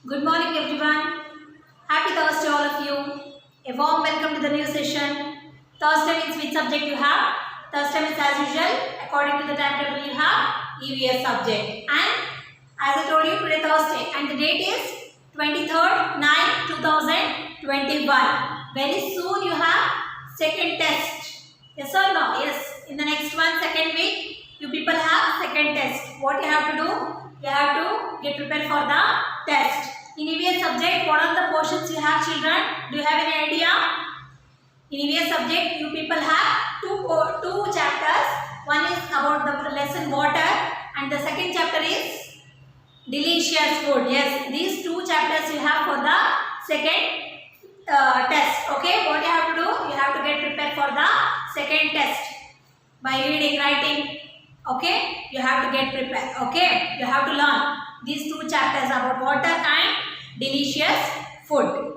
Good morning, everyone. Happy Thursday, all of you. A warm welcome to the new session. Thursday means which subject you have? Thursday means as usual, according to the timetable you have EVS subject. And as I told you, today Thursday and the date is 23rd 9 2021. Very soon you have second test. Yes or no? Yes. In the next second week, you people have second test. What you have to do? You have to get prepared for the test. In EVS subject, what are the portions you have, children? Do you have any idea? In EVS subject, you people have two chapters. One is about the lesson water and the second chapter is delicious food. Yes, these two chapters you have for the second test. Okay, what you have to do? You have to get prepared for the second test by reading, writing. Okay, you have to get prepared. Okay, you have to learn these two chapters about water and delicious food.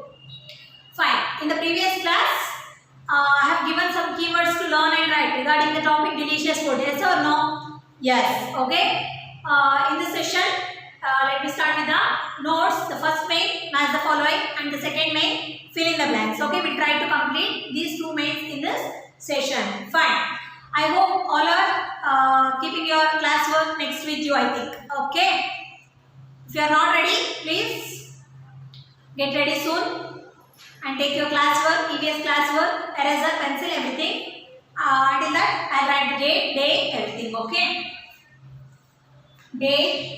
Fine. In the previous class, I have given some keywords to learn and write regarding the topic delicious food. Yes or no? Yes. Okay. In this session, let me start with the notes. The first main, match the following, and the second main, fill in the blanks. Okay. We try to complete these two mains in this session. Fine. I hope all are keeping your classwork next with you, I think. Okay. If you are not ready, please get ready soon and take your classwork, EVS classwork, eraser, pencil, everything. Until that, I'll write the date, day, everything. Okay. Date.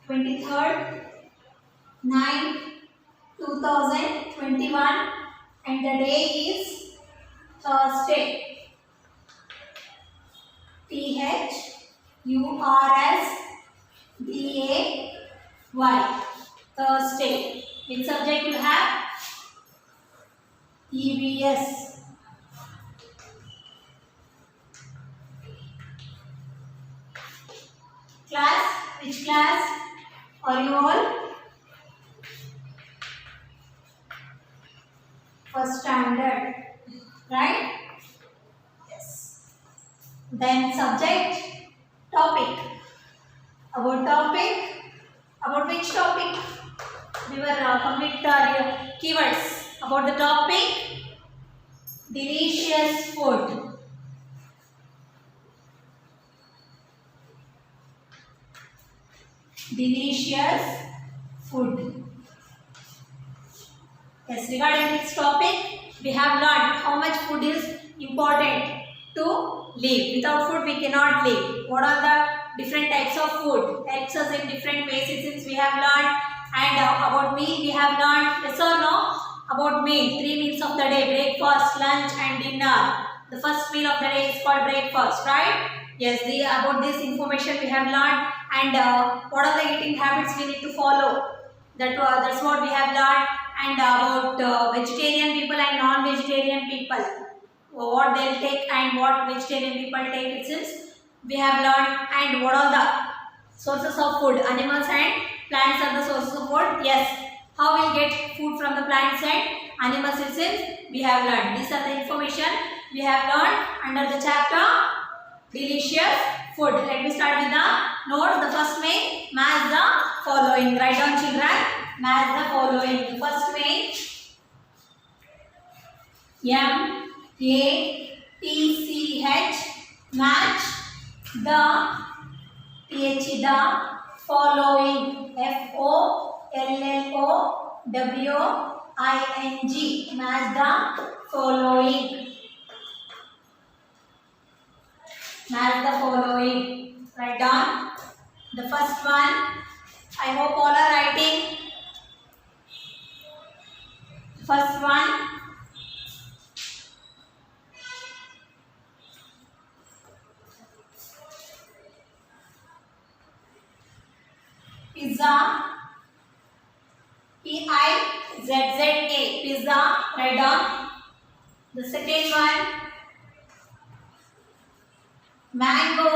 (23rd 9 2021) and the day is Thursday. THURSDAY. Thursday. Which subject you have? EVS. Class? Which class are you all? First standard. Right? Yes. Then subject, topic. About which topic? We were complete keywords. About the topic, delicious food. Delicious food. Yes, regarding this topic, we have learned how much food is important to live. Without food, we cannot live. What are the different types of food? Helps us in different ways since we have learned. And about meal, we have learned. Yes or no? About meal, 3 meals of the day: breakfast, lunch, and dinner. The first meal of the day is called breakfast, right? Yes, about this information we have learned. And what are the eating habits we need to follow? That's what we have learned. And about vegetarian people and non-vegetarian people, what they'll take and what vegetarian people take, it since we have learned. And what are the sources of food? Animals and plants are the sources of food. Yes, how we'll get food from the plants and animals, it since we have learned. These are the information we have learned under the chapter delicious food. Let me start with the notes. The first main, match the following. Write down, children. Match the following. The first main, MATCH, match the following. FOLLOWING, match the following. Match the following. Write down the first one. I hope all are writing. First one, pizza. PIZZA, pizza. Write down. The second one, mango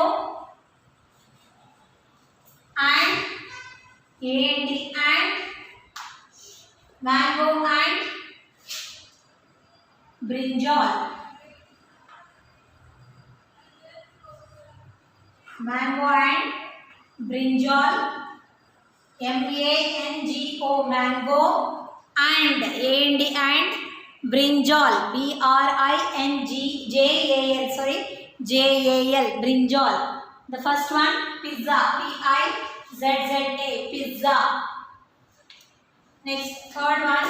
and mango and brinjal. mango and brinjal. mango, mango and and brinjal, brinjal, sorry, jal, brinjal. The first one, pizza, pizza, pizza. Next, third one,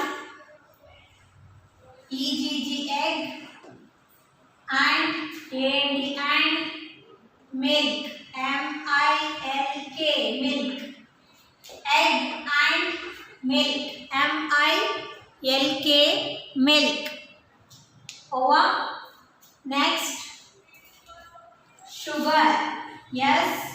egg and milk, milk, milk. Egg and milk, milk, milk. Over. Next, sugar, yes,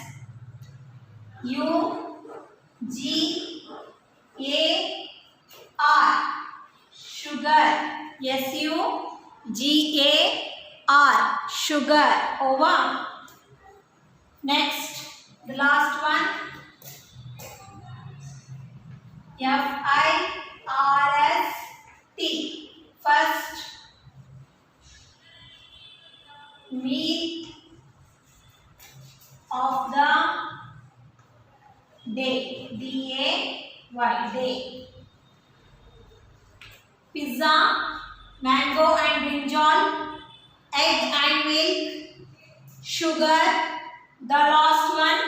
sugar, sugar, sugar, sugar. Over. Next, the last one, first, first, meal of the day, day. Pizza, mango and brinjal, egg and milk, sugar, the last one,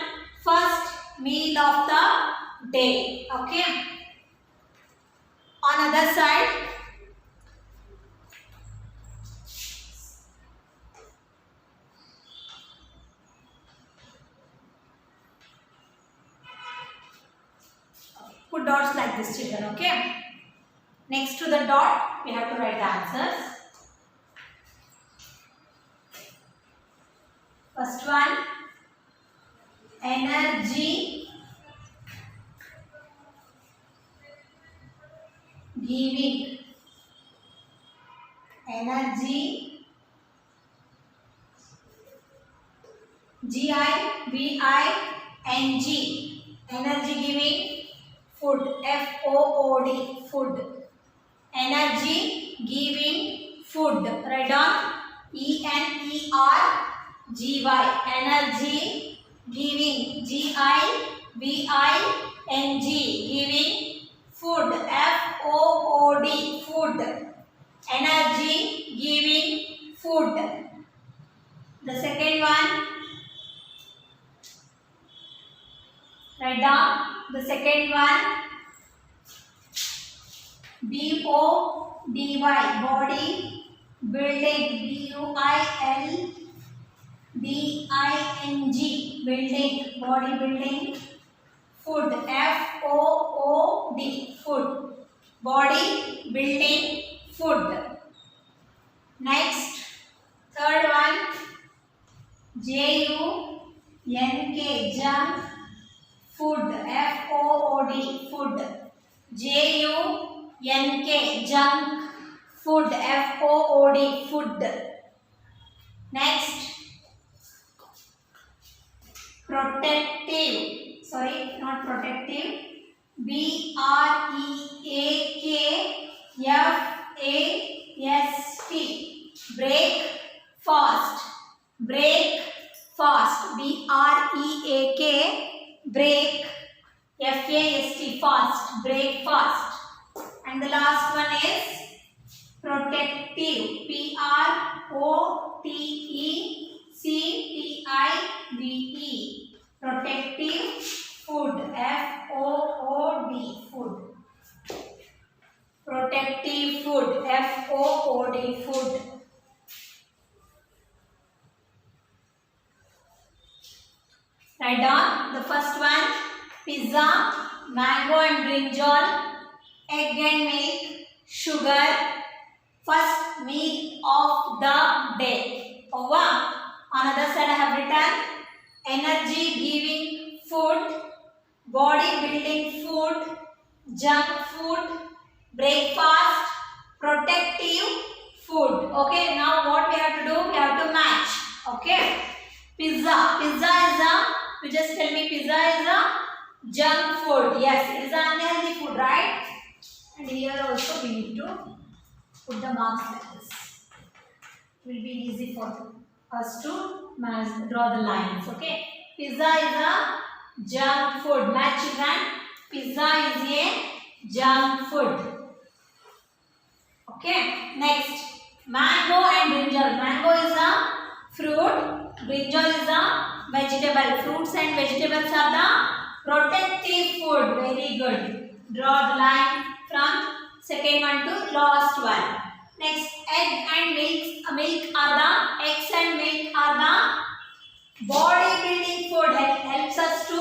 first meal of the day. Okay. On other side, put dots like this, children. Okay. Next to the dot, we have to write the answers. First one, energy giving, energy, giving, energy giving, food, food, food, energy giving food. Write down energy, energy giving, giving food, food, food, energy giving food. The second one, write down the second one, body, body building, building, building, body building, food, food, food, body building food. Next, third one, junk, junk food, food, food, junk, junk food, food, food. Next, protective, sorry, not protective, breakfast, break fast, break fast, break, fast, break fast. And the last one is protective, protective, protective food, food, food, protective food, food, food. Write down the first one, pizza, mango and brinjal, egg and milk, sugar, first meal of the day. Over. On other side I have written energy giving food, body building food, junk food, breakfast, protective food. Okay, now what we have to do? We have to match. Okay, pizza, pizza is a, you just tell me pizza is a junk food. Yes, it is an unhealthy food, right? And here also we need to put the marks like this. It will be easy for us to draw the lines. Okay. Pizza is a junk food. My children, pizza is a junk food. Okay. Next, mango and brinjal. Mango is a fruit. Brinjal is a vegetable. Fruits and vegetables are the protective food. Very good. Draw the line from second one to last one. Next, egg and milk are the eggs and milk are the body building food. Helps us to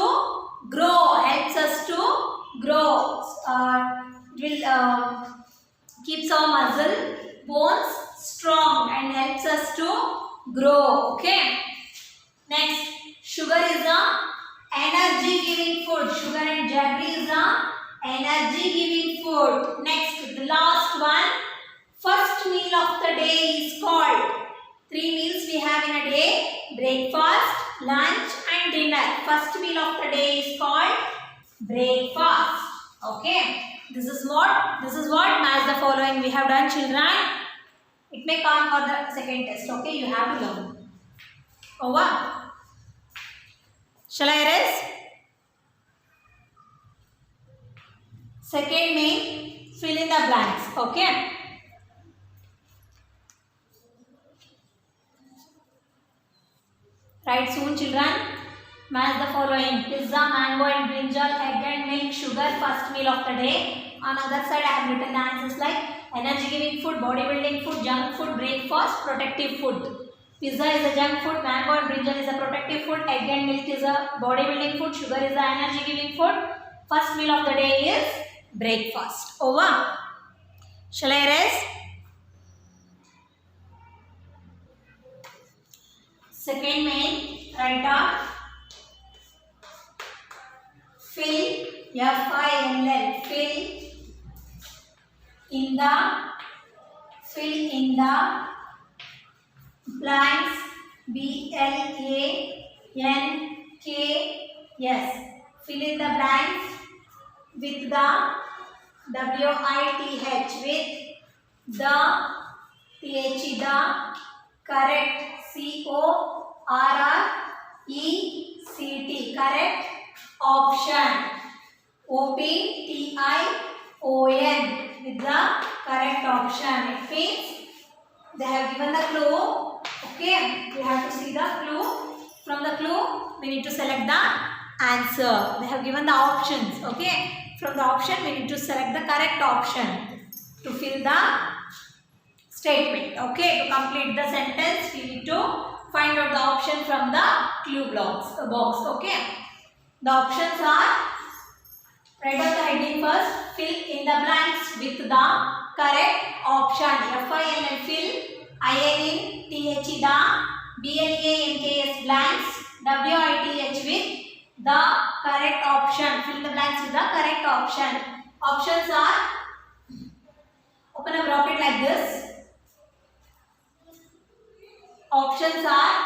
grow. Helps us to grow. Will keeps our muscle bones strong and helps us to grow. Okay. Next, sugar is a energy giving food. Sugar and jaggery is a energy giving food. Next, the last one, first meal of the day is called. 3 meals we have in a day: breakfast, lunch and dinner. First meal of the day is called breakfast. Okay. This is what match the following we have done, children. It may come for the second test. Okay, you have to learn. Over. Shall I erase? Second main, fill in the blanks. Okay. Write soon, children. Match the following: pizza, mango and brinjal, egg and milk, sugar, first meal of the day. On other side, I have written the answers like energy giving food, body building food, junk food, breakfast, protective food. Pizza is a junk food, mango and brinjal is a protective food, egg and milk is a body building food, sugar is a energy giving food. First meal of the day is breakfast. Over. Shall I erase? Second main, write down. Fill, F-I-L-L, fill in the blanks, B-L-A-N-K-S. Fill in the blanks with the W-I-T-H, with the T-H, the correct C-O-R-R-E-C-T, correct option. O-P-T-I-O-N, with the correct option. It means they have given the clue. Okay, we have to see the clue. From the clue, we need to select the answer. They have given the options. Okay, from the option, we need to select the correct option to fill the statement. Okay, to complete the sentence, we need to find out the option from the clue box. Okay, the options are: write out the heading first. Fill in the blanks with the correct option. F-I-L-L, fill. I-N-T-H, the. B-L-A-N-K-S, blanks. W-I-T-H, with the correct option. Fill the blanks with the correct option. Options are: open a bracket like this. Options are: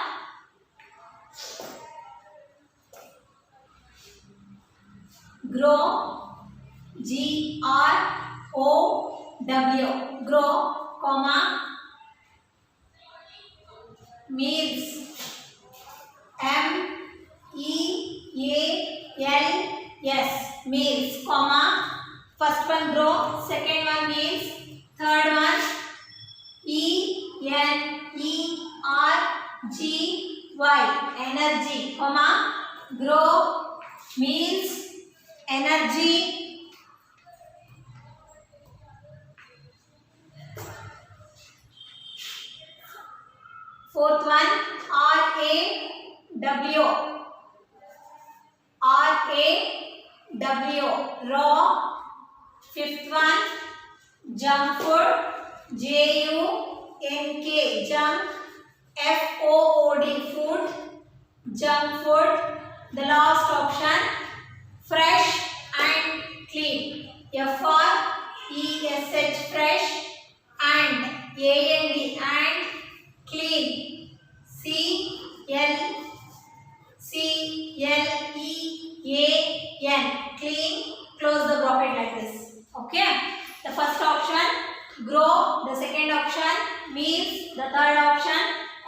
grow, G-R-O-W, grow, comma, meals, M-E-A-L-S, meals, comma, first one grow, second one meals, third one E-N-E-R-G-Y, energy, comma, grow, meals, energy, fourth one R-A-W, R-A-W, raw, fifth one junk food, J-U-N-K, junk, F-O-O-D, food, junk food. The last option, fresh and clean, F-R-E-S-H, fresh, and A-N-D, and clean, C-L-E-A-N, clean. Close the bracket like this. Okay, the first option grow, the second option meals, the third option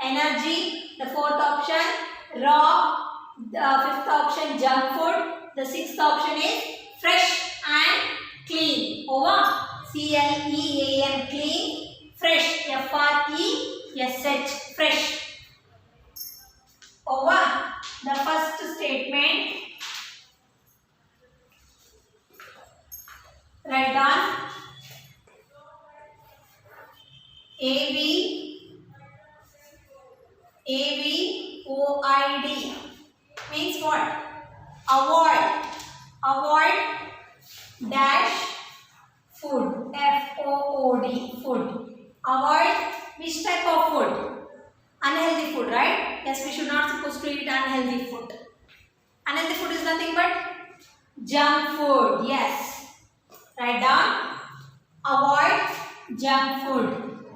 energy, the fourth option raw, The fifth option junk food. The sixth option is fresh and clean. Over. CLEAN, clean. Fresh, FRESH, fresh. Over. The first statement. Write down AVOID means what? Avoid dash food, FOOD, food. Avoid which type of food? Unhealthy food, right? Yes, we should not supposed to eat unhealthy food. Unhealthy food is nothing but junk food. Yes. Write down. Avoid junk food.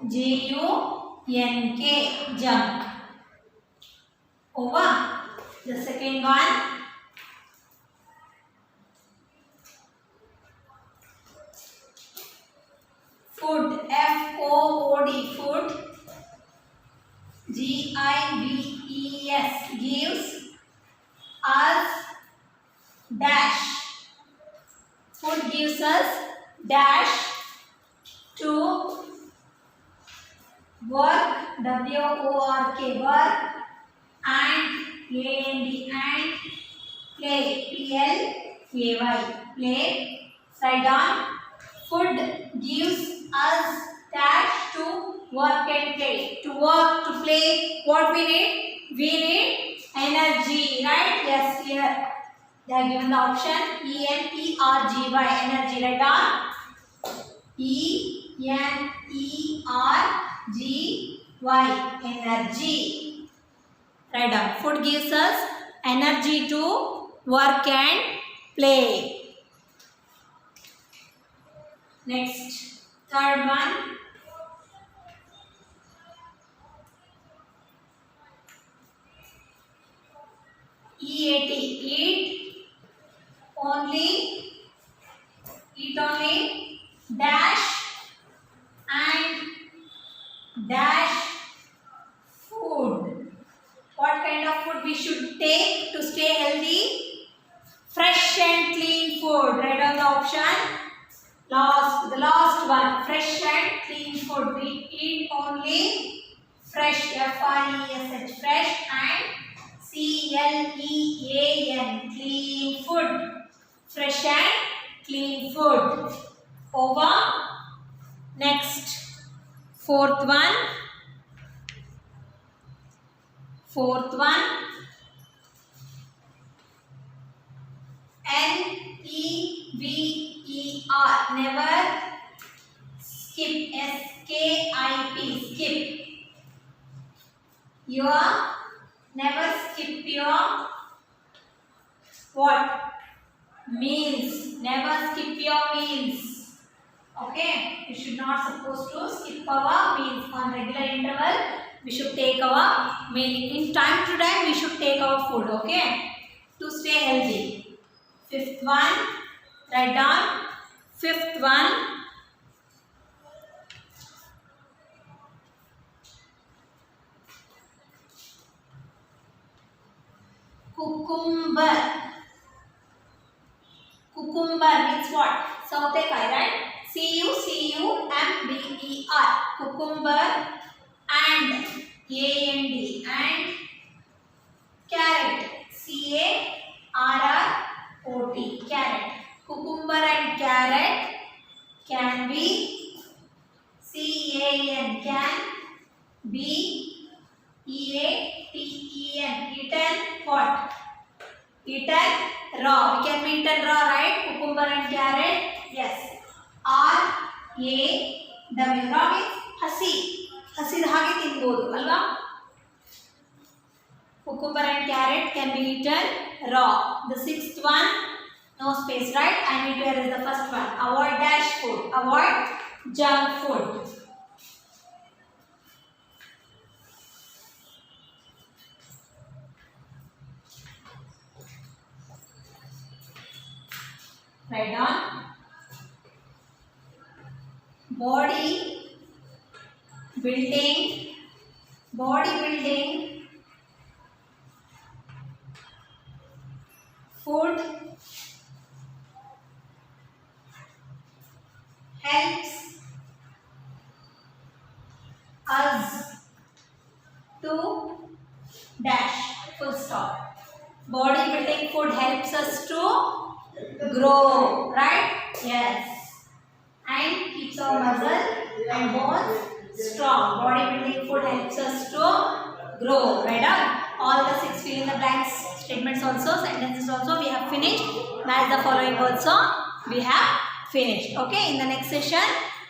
JUNK, junk. Over. The second one. Food, FOOD, food. GIVES, gives us dash. Food gives us dash to work, WORK, work, and AND, and play, PLAY, play. Write down. Food gives us dash to work and play. To work, to play, what we need? We need energy, right? Yes, here they are given the option ENERGY, energy. Write down. ENERGY, energy. Write down. Food gives us energy to work and play. Next, third one. EAT, eat only dash and dash food. What kind of food we should take to stay healthy? Fresh and clean food. Write down the option. The last one. Fresh and clean food. We eat only fresh, FRESH, fresh, and CLEAN, clean food. Fresh and clean food. Over. Next, fourth one. NEVER, never skip, SKIP, skip. Never skip your what? Meals. Never skip your meals. Okay? We should not supposed to skip our meals. On regular interval, we should take our meal. In time to time, we should take our food. Okay? To stay healthy. Fifth one. Write down. Fifth one. Cucumber. Cucumber means what? Sautekai, right? CUCUMBER. Cucumber and AND, and carrot. CARROT. Carrot. Cucumber and carrot can be CAN, can be EATEN, eaten what? Eaten raw. We can be eaten raw, right? Cucumber and carrot. Yes. RAW. Raw means hasi. ಹಸಿದ ಹಾಗೆ ತಿನ್ಬೋದು ಅಲ್ವಾ? Cucumber and carrot can be eaten raw. The sixth one, no space, right? I need to erase the first one. Avoid dash food. Avoid junk food. Write down. Body building Food helps us to dash. Full stop. Body building food helps us to grow. Right? Yes. And keeps our muscle and bones strong. Body building food helps us to grow. Right up. All the 6 fill in the blanks statements also, sentences also we have finished. Match the following also we have finished. Okay. In the next session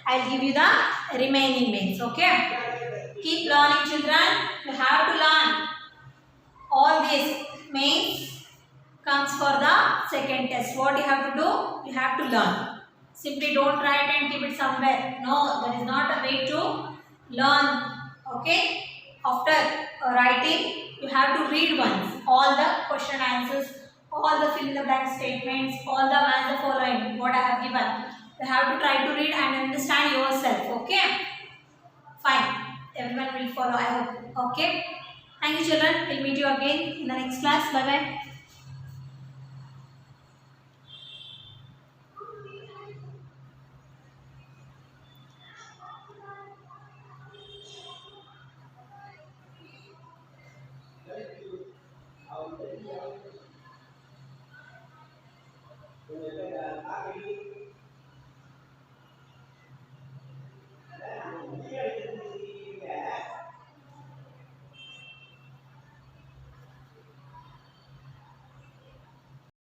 I'll give you the remaining mains. Okay. Keep learning, children. You have to learn. All these mains comes for the second test. What you have to do? You have to learn. Simply don't write and keep it somewhere. No, that is not a way to learn. Okay. After writing, you have to read once all the question answers, all the fill in the blank statements, all the match the following what I have given. You have to try to read and understand yourself. Okay. Fine. Everyone will follow, I hope. Okay. Thank you, children. We'll meet you again in the next class. Bye bye.